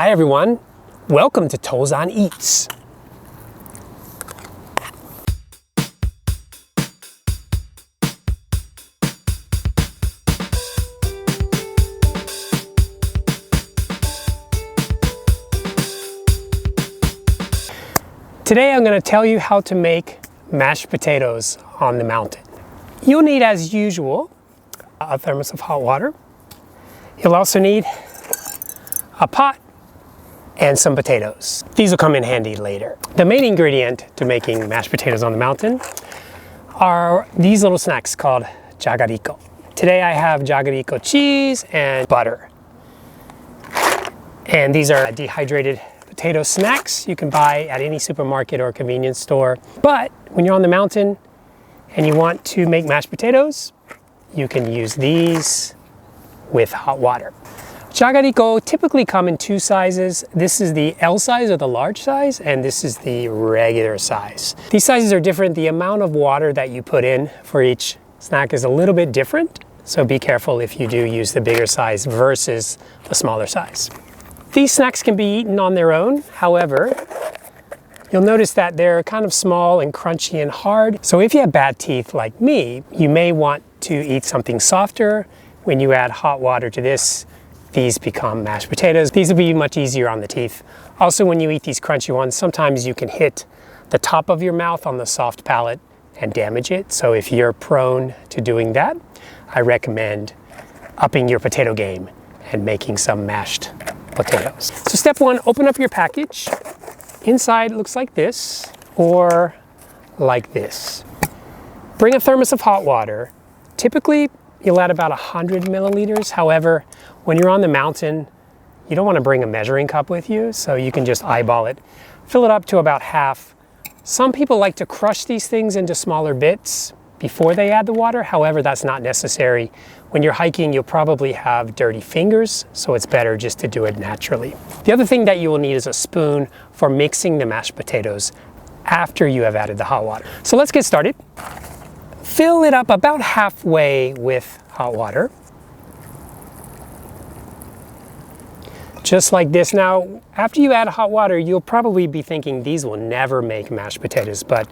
Hi everyone, welcome to Tozan Eats. Today I'm going to tell you how to make mashed potatoes on the mountain. You'll need, as usual, a thermos of hot water. You'll also need a pot and some potatoes. These will come in handy later. The main ingredient to making mashed potatoes on the mountain are these little snacks calledじゃがりこ. Today I haveじゃがりこ cheese and butter. And these are dehydrated potato snacks you can buy at any supermarket or convenience store. But when you're on the mountain and you want to make mashed potatoes, you can use these with hot water. じゃがりこ typically come in two sizes. This is the L size or the large size, and this is the regular size. These sizes are different. The amount of water that you put in for each snack is a little bit different, so be careful if you do use the bigger size versus the smaller size. These snacks can be eaten on their own. However, you'll notice that they're kind of small and crunchy and hard. So if you have bad teeth like me, you may want to eat something softer. When you add hot water to this, these become mashed potatoes. These will be much easier on the teeth. Also, when you eat these crunchy ones, sometimes you can hit the top of your mouth on the soft palate and damage it. So if you're prone to doing that, I recommend upping your potato game and making some mashed potatoes. So step one, open up your package. Inside looks like this or like this. Bring a thermos of hot water. Typically, you'll add about 100 milliliters. However, when you're on the mountain, you don't want to bring a measuring cup with you, so you can just eyeball it. Fill it up to about half. Some people like to crush these things into smaller bits before they add the water. However, that's not necessary. When you're hiking, you'll probably have dirty fingers, so it's better just to do it naturally. The other thing that you will need is a spoon for mixing the mashed potatoes after you have added the hot water. So let's get started. Fill it up about halfway with hot water. Just like this. Now, after you add hot water, you'll probably be thinking these will never make mashed potatoes, but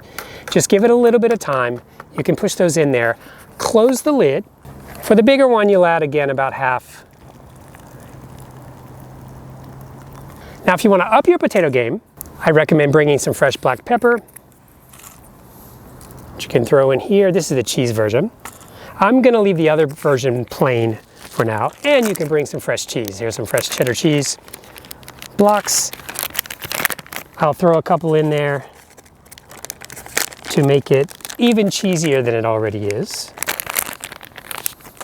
just give it a little bit of time. You can push those in there. Close the lid. For the bigger one, you'll add again about half. Now, if you want to up your potato game, I recommend bringing some fresh black pepper, which you can throw in here. This is the cheese version. I'm going to leave the other version plain for now, and you can bring some fresh cheese. Here's some fresh cheddar cheese blocks. I'll throw a couple in there to make it even cheesier than it already is.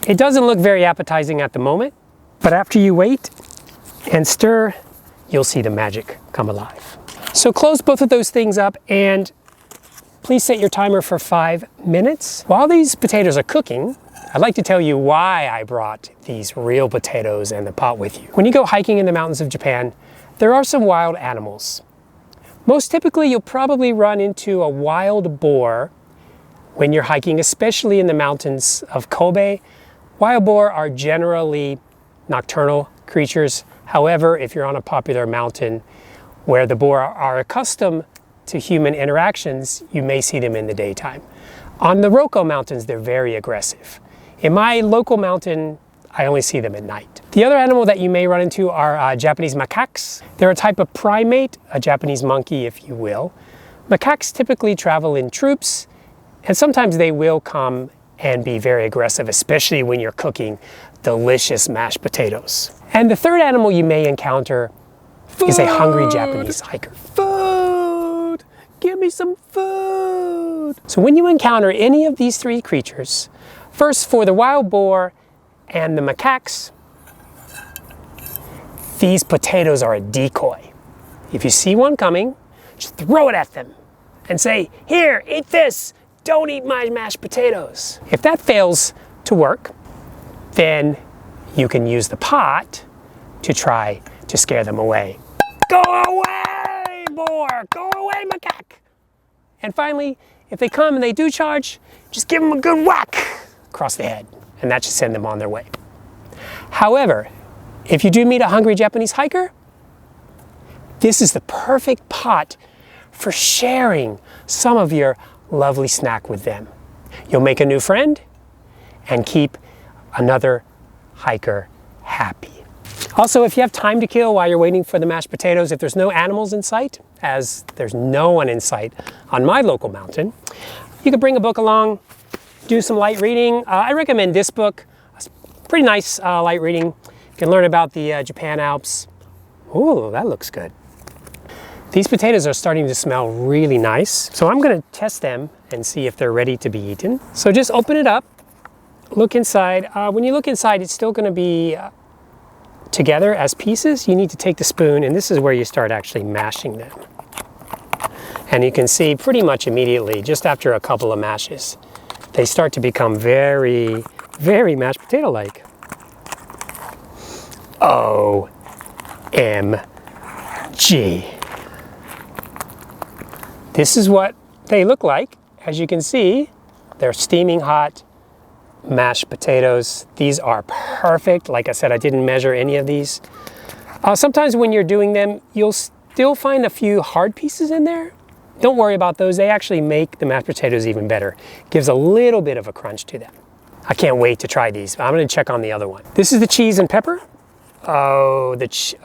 It doesn't look very appetizing at the moment, but after you wait and stir, you'll see the magic come alive. So close both of those things up and please set your timer for 5 minutes. While these potatoes are cooking, I'd like to tell you why I brought these real potatoes and the pot with you. When you go hiking in the mountains of Japan, there are some wild animals. Most typically, you'll probably run into a wild boar when you're hiking, especially in the mountains of Kobe. Wild boar are generally nocturnal creatures. However, if you're on a popular mountain where the boar are accustomed to human interactions, you may see them in the daytime. On the Roko Mountains, they're very aggressive. In my local mountain, I only see them at night. The other animal that you may run into are Japanese macaques. They're a type of primate, a Japanese monkey, if you will. Macaques typically travel in troops, and sometimes they will come and be very aggressive, especially when you're cooking delicious mashed potatoes. And the third animal you may encounter is a hungry Japanese hiker. Food! Give me some food! So when you encounter any of these three creatures, first, for the wild boar and the macaques, these potatoes are a decoy. If you see one coming, just throw it at them and say, "Here, eat this. Don't eat my mashed potatoes." If that fails to work, then you can use the pot to try to scare them away. Go away, boar! Go away, macaque! And finally, if they come and they do charge, just give them a good whack across the head, and that should send them on their way. However, if you do meet a hungry Japanese hiker, This is the perfect pot for sharing some of your lovely snack with them. You'll make a new friend and keep another hiker happy. Also, if you have time to kill while you're waiting for the mashed potatoes, if there's no animals in sight, as there's no one in sight on my local mountain, you could bring a book along, do some light reading. I recommend this book. It's pretty nice light reading. You can learn about the Japan Alps. Ooh, that looks good. These potatoes are starting to smell really nice, so I'm going to test them and see if they're ready to be eaten. So just open it up, look inside. When you look inside, it's still going to be together as pieces. You need to take the spoon, and this is where you start actually mashing them. And you can see pretty much immediately, just after a couple of mashes, they start to become very, very mashed potato-like. OMG. This is what they look like. As you can see, they're steaming hot mashed potatoes. These are perfect. Like I said, I didn't measure any of these. Sometimes when you're doing them, you'll still find a few hard pieces in there. Don't worry about those. They actually make the mashed potatoes even better. Gives a little bit of a crunch to them. I can't wait to try these. I'm going to check on the other one. This is the cheese and pepper. Oh,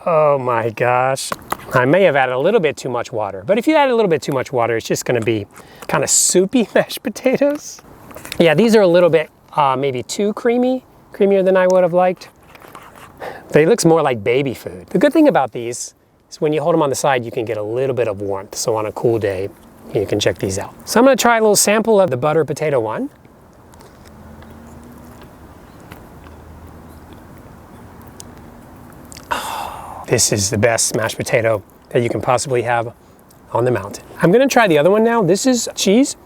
oh my gosh. I may have added a little bit too much water, but if you add a little bit too much water, it's just going to be kind of soupy mashed potatoes. Yeah, these are a little bit maybe too creamier than I would have liked. They look more like baby food. The good thing about these is when you hold them on the side, you can get a little bit of warmth. So on a cool day, you can check these out. So I'm going to try a little sample of the butter potato one. Oh, this is the best mashed potato that you can possibly have on the mountain. I'm going to try the other one now. This is cheese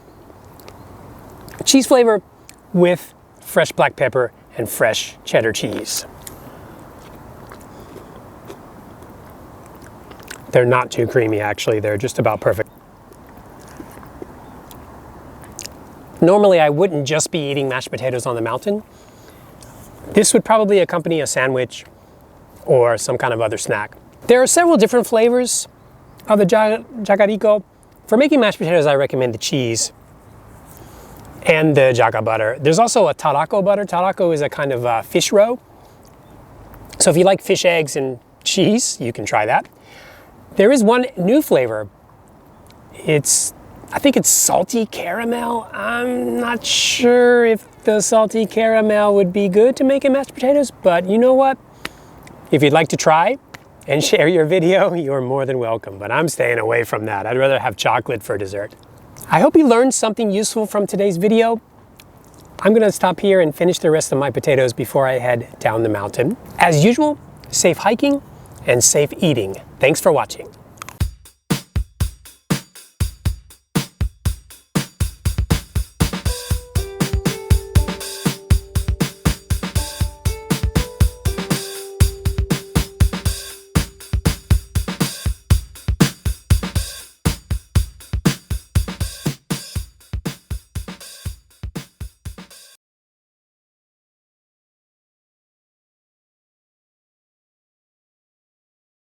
flavor with fresh black pepper and fresh cheddar cheese. They're not too creamy, actually. They're just about perfect. Normally, I wouldn't just be eating mashed potatoes on the mountain. This would probably accompany a sandwich or some kind of other snack. There are several different flavors of the jagariko. For making mashed potatoes, I recommend the cheese and the jaga butter. There's also a tarako butter. Tarako is a kind of fish roe. So if you like fish eggs and cheese, you can try that. There is one new flavor. I think it's salty caramel. I'm not sure if the salty caramel would be good to make in mashed potatoes, but you know what? If you'd like to try and share your video, you're more than welcome, but I'm staying away from that. I'd rather have chocolate for dessert. I hope you learned something useful from today's video. I'm gonna stop here and finish the rest of my potatoes before I head down the mountain. As usual, safe hiking and safe eating. Thanks for watching.